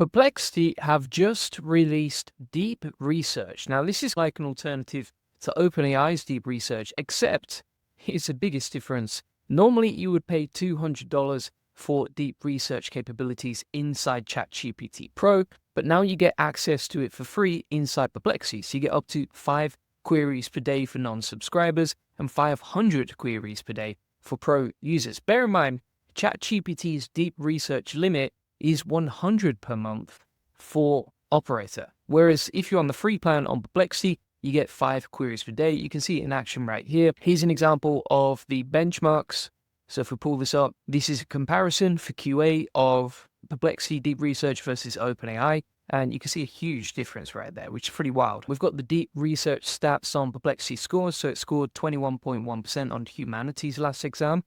Perplexity have just released Deep Research. Now, this is like an alternative to OpenAI's Deep Research, except here's the biggest difference. Normally, you would pay $200 for deep research capabilities inside ChatGPT Pro, but now you get access to it for free inside Perplexity. So you get up to 5 queries per day for non-subscribers and 500 queries per day for Pro users. Bear in mind, ChatGPT's deep research limit is 100 per month for operator. Whereas if you're on the free plan on Perplexity, you get 5 queries per day. You can see it in action right here. Here's an example of the benchmarks. So if we pull this up, this is a comparison for QA of Perplexity Deep Research versus OpenAI. And you can see a huge difference right there, which is pretty wild. We've got the deep research stats on Perplexity scores. So it scored 21.1% on humanities last exam,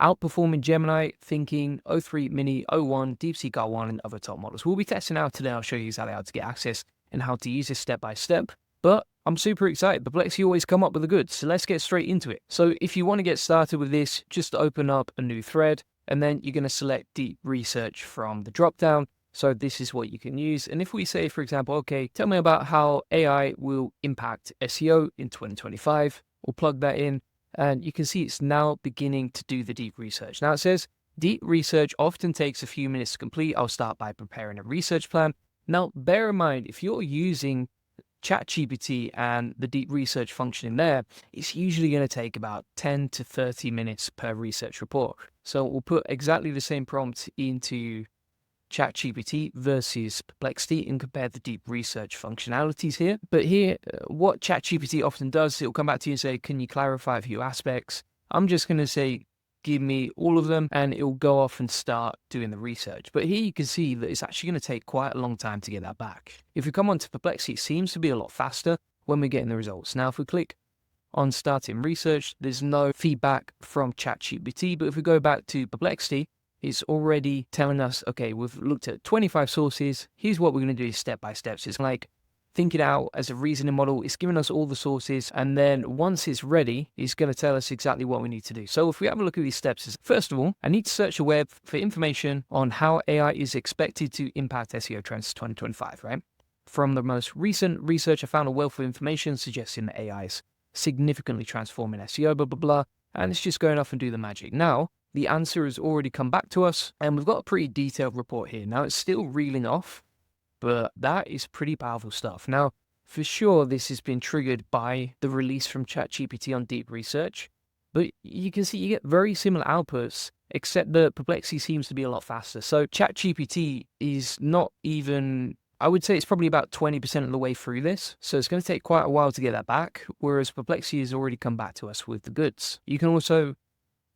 outperforming Gemini, Thinking, O3 Mini, O1, DeepSeek R1, and other top models. We'll be testing out today. I'll show you exactly how to get access and how to use this step by step. But I'm super excited. Perplexity always come up with the goods. So let's get straight into it. So if you want to get started with this, just open up a new thread, and then you're going to select Deep Research from the dropdown. So this is what you can use. And if we say, for example, okay, tell me about how AI will impact SEO in 2025, we'll plug that in. And you can see it's now beginning to do the deep research. Now it says deep research often takes a few minutes to complete. I'll start by preparing a research plan. Now, bear in mind, if you're using ChatGPT and the deep research function in there, it's usually going to take about 10 to 30 minutes per research report. So we'll put exactly the same prompt into ChatGPT versus Perplexity and compare the deep research functionalities here. But here, what ChatGPT often does, it'll come back to you and say, can you clarify a few aspects? I'm just going to say, give me all of them, and it'll go off and start doing the research. But here you can see that it's actually going to take quite a long time to get that back. If we come on to Perplexity, it seems to be a lot faster when we're getting the results. Now, if we click on starting research, there's no feedback from ChatGPT. But if we go back to Perplexity, it's already telling us, okay, we've looked at 25 sources. Here's what we're going to do step by step. So it's like, think it out as a reasoning model. It's giving us all the sources. And then once it's ready, it's going to tell us exactly what we need to do. So if we have a look at these steps, first of all, I need to search the web for information on how AI is expected to impact SEO trends 2025, right? From the most recent research, I found a wealth of information suggesting that AI is significantly transforming SEO, blah, blah, blah. And it's just going off and do the magic. Now, the answer has already come back to us, and we've got a pretty detailed report here. Now, it's still reeling off, but that is pretty powerful stuff. Now, for sure, this has been triggered by the release from ChatGPT on deep research, but you can see you get very similar outputs, except that Perplexity seems to be a lot faster. So ChatGPT is not even, I would say it's probably about 20% of the way through this. So it's going to take quite a while to get that back, whereas Perplexity has already come back to us with the goods. You can also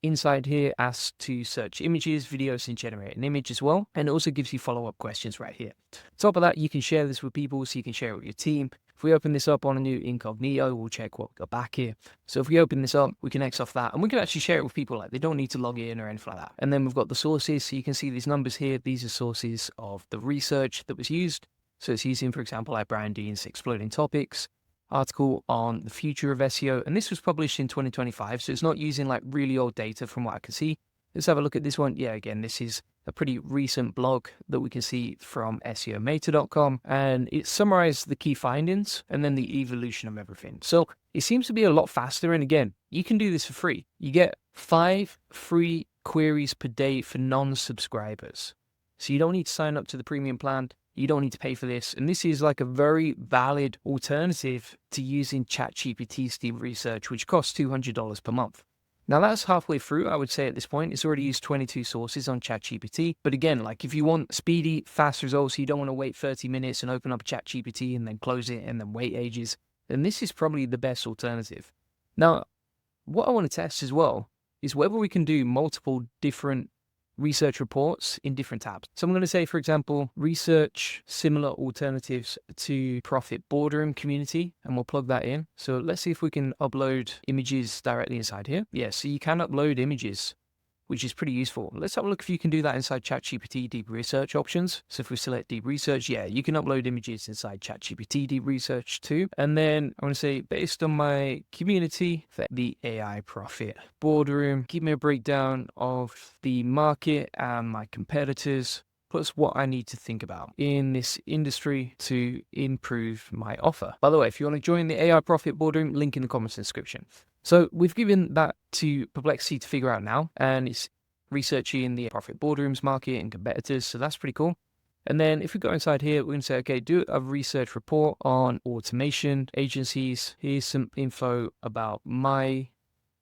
inside here, ask to search images, videos, and generate an image as well. And it also gives you follow-up questions right here. Top of that, you can share this with people, so you can share it with your team. If we open this up on a new incognito, we'll check what we got back here. So if we open this up, we can X off that, and we can actually share it with people. Like, they don't need to log in or anything like that. And then we've got the sources, so you can see these numbers here. These are sources of the research that was used. So it's using, for example, like Brian Dean's Exploding Topics article on the future of SEO, and this was published in 2025, so it's not using like really old data from what I can see. Let's have a look at this one. Yeah, again, this is a pretty recent blog that we can see from SEOmeta.com, and it summarized the key findings and then the evolution of everything. So it seems to be a lot faster, and again, you can do this for free. You get 5 free queries per day for non-subscribers. So you don't need to sign up to the premium plan. You don't need to pay for this. And this is like a very valid alternative to using ChatGPT's deep research, which costs $200 per month. Now that's halfway through, I would say at this point. It's already used 22 sources on ChatGPT. But again, like if you want speedy, fast results, you don't want to wait 30 minutes and open up ChatGPT and then close it and then wait ages, then this is probably the best alternative. Now, what I want to test as well is whether we can do multiple different research reports in different tabs. So I'm going to say, for example, research similar alternatives to profit boardroom community, and we'll plug that in. So let's see if we can upload images directly inside here. Yeah, so you can upload images, which is pretty useful. Let's have a look if you can do that inside ChatGPT Deep Research options. So if we select Deep Research, yeah, you can upload images inside ChatGPT Deep Research too. And then I want to say, based on my community, for the AI Profit Boardroom, give me a breakdown of the market and my competitors. plus what I need to think about in this industry to improve my offer. By the way, if you want to join the AI Profit Boardroom, link in the comments description. So we've given that to Perplexity to figure out now, and it's researching the profit boardrooms market and competitors. So that's pretty cool. And then if we go inside here, we're going to say, okay, do a research report on automation agencies. Here's some info about my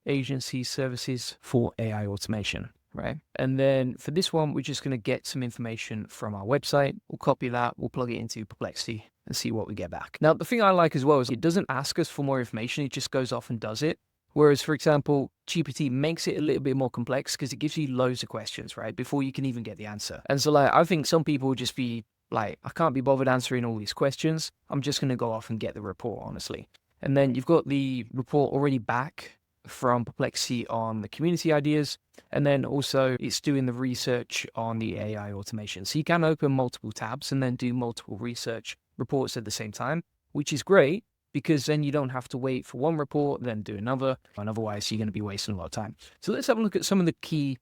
agency services for AI automation, right? And then for this one, we're just going to get some information from our website. We'll copy that, we'll plug it into Perplexity and see what we get back. Now, the thing I like as well is it doesn't ask us for more information. It just goes off and does it. Whereas, for example, GPT makes it a little bit more complex because it gives you loads of questions, right, before you can even get the answer. And so, like, I think some people would just be like, I can't be bothered answering all these questions. I'm just going to go off and get the report, honestly. And then you've got the report already back from Perplexity on the community ideas. And then also it's doing the research on the AI automation. So you can open multiple tabs and then do multiple research reports at the same time, which is great, because then you don't have to wait for one report, then do another, and otherwise you're going to be wasting a lot of time. So let's have a look at some of the key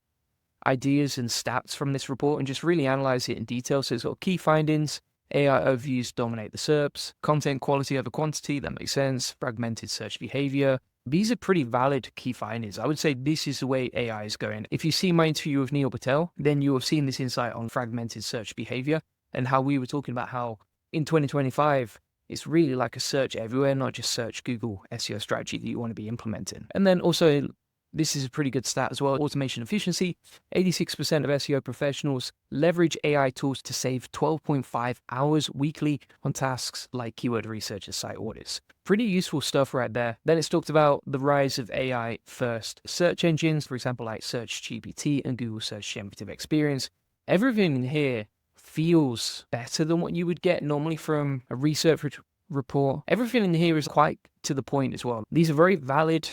ideas and stats from this report and just really analyze it in detail. So it's got key findings, AI overviews dominate the SERPs, content quality over quantity, that makes sense, fragmented search behavior. These are pretty valid key findings. I would say this is the way AI is going. If you see my interview with Neil Patel, then you have seen this insight on fragmented search behavior and how we were talking about how in 2025, it's really like a search everywhere, not just search Google SEO strategy that you want to be implementing. And then also, this is a pretty good stat as well. Automation efficiency, 86% of SEO professionals leverage AI tools to save 12.5 hours weekly on tasks like keyword research and site audits. Pretty useful stuff right there. Then it's talked about the rise of AI first search engines, for example, like ChatGPT and Google Search Generative Experience. Everything in here feels better than what you would get normally from a research report. Everything in here is quite to the point as well. These are very valid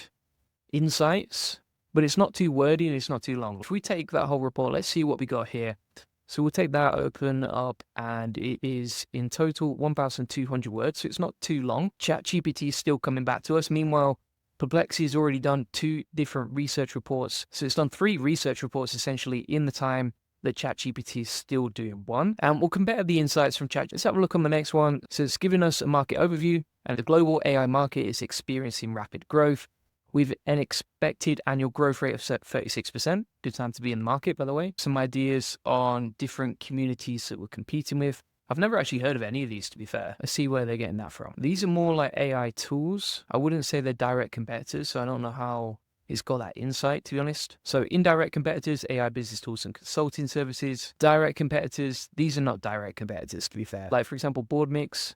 insights, but it's not too wordy and it's not too long. If we take that whole report, let's see what we got here. So we'll take that, open up, and it is in total 1,200 words, so it's not too long. ChatGPT is still coming back to us. Meanwhile, Perplexity has already done 2 different research reports. So it's done 3 research reports essentially in the time that ChatGPT is still doing 1. And we'll compare the insights from Chat. Let's have a look on the next one. So it's giving us a market overview, and the global AI market is experiencing rapid growth with an expected annual growth rate of 36%. Good time to be in the market, by the way. Some ideas on different communities that we're competing with. I've never actually heard of any of these, to be fair. Let's see where they're getting that from. These are more like AI tools. I wouldn't say they're direct competitors, so I don't know how it's got that insight, to be honest. So indirect competitors, AI business tools and consulting services. Direct competitors, these are not direct competitors, to be fair. Like, for example, BoardMix,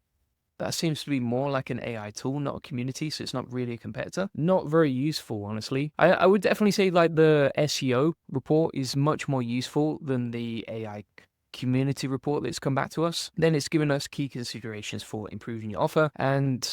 that seems to be more like an AI tool, not a community, so it's not really a competitor. Not very useful, honestly. I would definitely say like the SEO report is much more useful than the AI community report that's come back to us. Then it's given us key considerations for improving your offer, and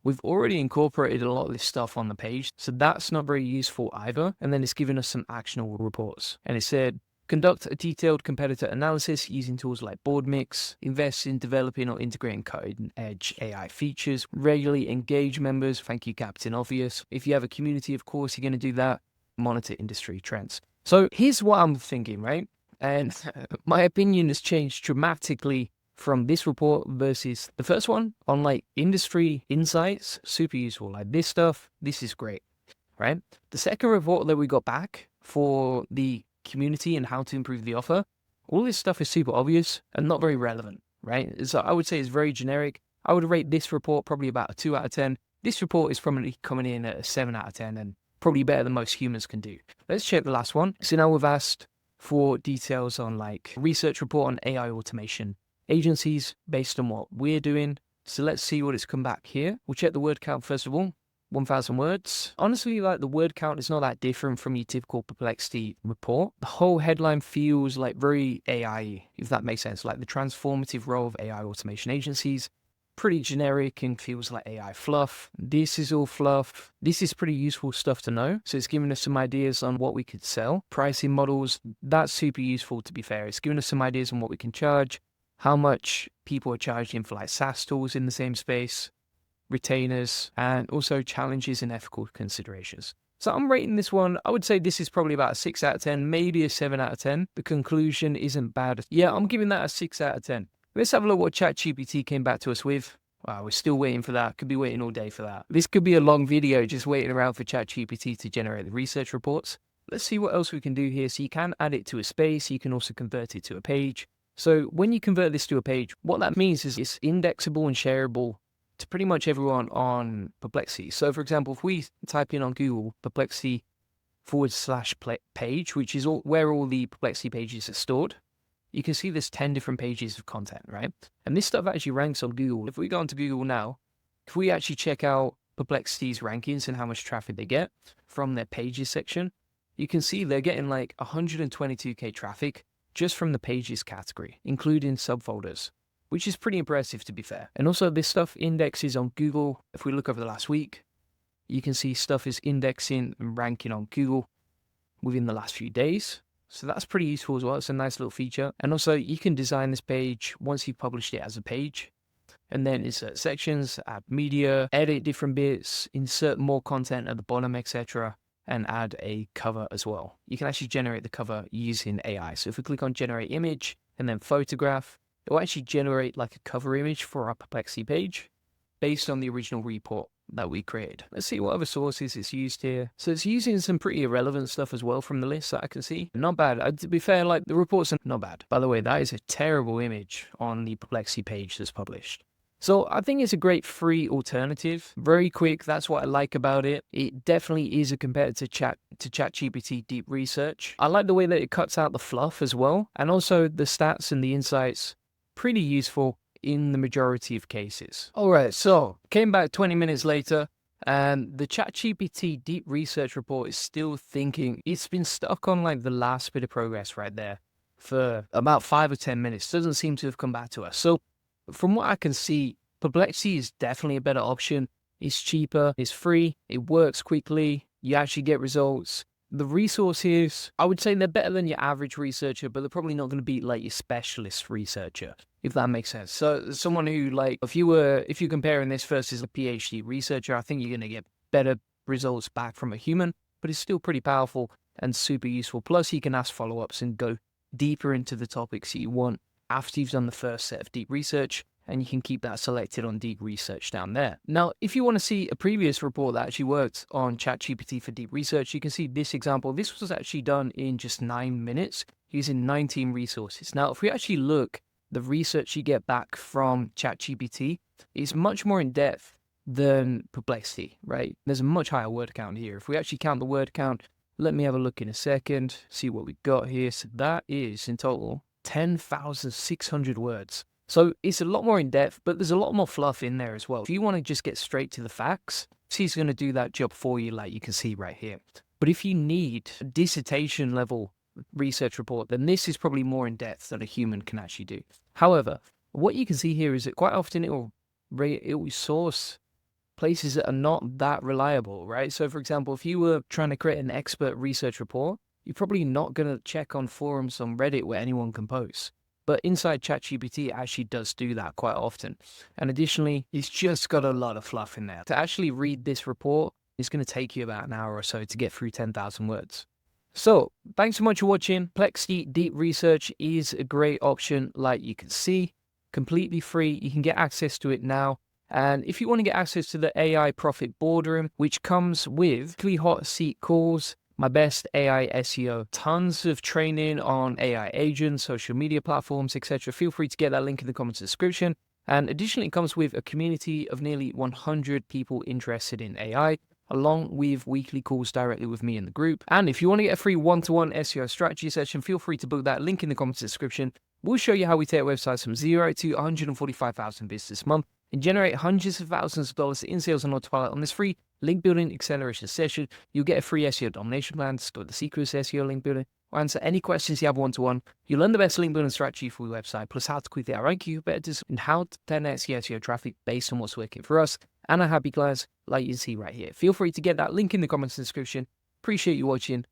we've already incorporated a lot of this stuff on the page, so that's not very useful either. And then it's given us some actionable reports. And it said, conduct a detailed competitor analysis using tools like BoardMix, invest in developing or integrating cutting-edge AI features, regularly engage members, thank you Captain Obvious. If you have a community, of course, you're going to do that. Monitor industry trends. So here's what I'm thinking, right? And my opinion has changed dramatically from this report versus the first one on like industry insights. Super useful. Like this stuff, this is great, right? The second report that we got back for the community and how to improve the offer, all this stuff is super obvious and not very relevant, right? So I would say it's very generic. I would rate this report probably about a 2 out of 10. This report is probably coming in at a 7 out of 10 and probably better than most humans can do. Let's check the last one. So now we've asked for details on like research report on AI automation agencies based on what we're doing. So let's see what it's come back here. We'll check the word count first of all. 1,000 words. Honestly, like the word count is not that different from your typical Perplexity report. The whole headline feels like very AI, if that makes sense. Like the transformative role of AI automation agencies. Pretty generic and feels like AI fluff. This is all fluff. This is pretty useful stuff to know. So it's giving us some ideas on what we could sell. Pricing models, that's super useful to be fair. It's giving us some ideas on what we can charge, how much people are charging for like SaaS tools in the same space, retainers, and also challenges and ethical considerations. So I'm rating this one, I would say this is probably about a 6 out of 10, maybe a 7 out of 10. The conclusion isn't bad. Yeah, I'm giving that a 6 out of 10. Let's have a look what ChatGPT came back to us with. Wow, we're still waiting for that. Could be waiting all day for that. This could be a long video just waiting around for ChatGPT to generate the research reports. Let's see what else we can do here. So you can add it to a space. You can also convert it to a page. So when you convert this to a page, what that means is it's indexable and shareable to pretty much everyone on Perplexity. So for example, if we type in on Google Perplexity /page, which is where all the Perplexity pages are stored, you can see there's 10 different pages of content, right? And this stuff actually ranks on Google. If we go onto Google now, if we actually check out Perplexity's rankings and how much traffic they get from their pages section, you can see they're getting like 122k traffic just from the pages category, including subfolders, which is pretty impressive to be fair. And also this stuff indexes on Google. If we look over the last week, you can see stuff is indexing and ranking on Google within the last few days. So that's pretty useful as well. It's a nice little feature. And also you can design this page once you've published it as a page, and then insert sections, add media, edit different bits, insert more content at the bottom, etc. and add a cover as well. You can actually generate the cover using AI. So if we click on generate image and then photograph, it will actually generate like a cover image for our Perplexity page based on the original report that we created. Let's see what other sources it's used here. So it's using some pretty irrelevant stuff as well from the list that I can see. Not bad. To be fair, like the reports are not bad. By the way, that is a terrible image on the Perplexity page that's published. So I think it's a great free alternative. Very quick. That's what I like about it. It definitely is a competitor to ChatGPT Deep Research. I like the way that it cuts out the fluff as well. And also the stats and the insights, pretty useful in the majority of cases. All right, so came back 20 minutes later and the ChatGPT Deep Research report is still thinking. It's been stuck on like the last bit of progress right there for about 5 or 10 minutes. Doesn't seem to have come back to us. So from what I can see, Perplexity is definitely a better option. It's cheaper, it's free, it works quickly, you actually get results. The resources, I would say they're better than your average researcher, but they're probably not going to beat like your specialist researcher, if that makes sense. So someone who like, if you're comparing this versus a PhD researcher, I think you're going to get better results back from a human, but it's still pretty powerful and super useful. Plus you can ask follow-ups and go deeper into the topics that you want after you've done the first set of deep research, and you can keep that selected on deep research down there. Now, if you want to see a previous report that actually worked on ChatGPT for deep research, you can see this example. This was actually done in just 9 minutes using 19 resources. Now, if we actually look, the research you get back from ChatGPT is much more in depth than Perplexity, right? There's a much higher word count here. If we actually count the word count, let me have a look in a second, see what we've got here. So that is in total 10,600 words. So it's a lot more in depth, but there's a lot more fluff in there as well. If you want to just get straight to the facts, he's going to do that job for you, like you can see right here. But if you need a dissertation level research report, then this is probably more in depth than a human can actually do. However, what you can see here is that quite often it will source places that are not that reliable, right? So for example, if you were trying to create an expert research report, you're probably not going to check on forums on Reddit where anyone can post. But inside ChatGPT, it actually does do that quite often. And additionally, it's just got a lot of fluff in there. To actually read this report, it's going to take you about an hour or so to get through 10,000 words. So thanks so much for watching. Perplexity Deep Research is a great option, like you can see, completely free. You can get access to it now. And if you want to get access to the AI Profit Boardroom, which comes with weekly hot seat calls, my best AI SEO, tons of training on AI agents, social media platforms, etc. Feel free to get that link in the comments description. And additionally, it comes with a community of nearly 100 people interested in AI, along with weekly calls directly with me in the group. And if you want to get a free one-to-one SEO strategy session, feel free to book that link in the comments description. We'll show you how we take websites from 0 to 145,000 visitors this month and generate hundreds of thousands of dollars in sales on autopilot. On this free link building acceleration session, you'll get a free SEO domination plan, discover the secrets of SEO link building, or answer any questions you have one-to-one. You'll learn the best link building strategy for your website, plus how to quickly outrank your competitors and how to 10x your SEO traffic based on what's working for us and our happy clients, like you see right here. Feel free to get that link in the comments description. Appreciate you watching.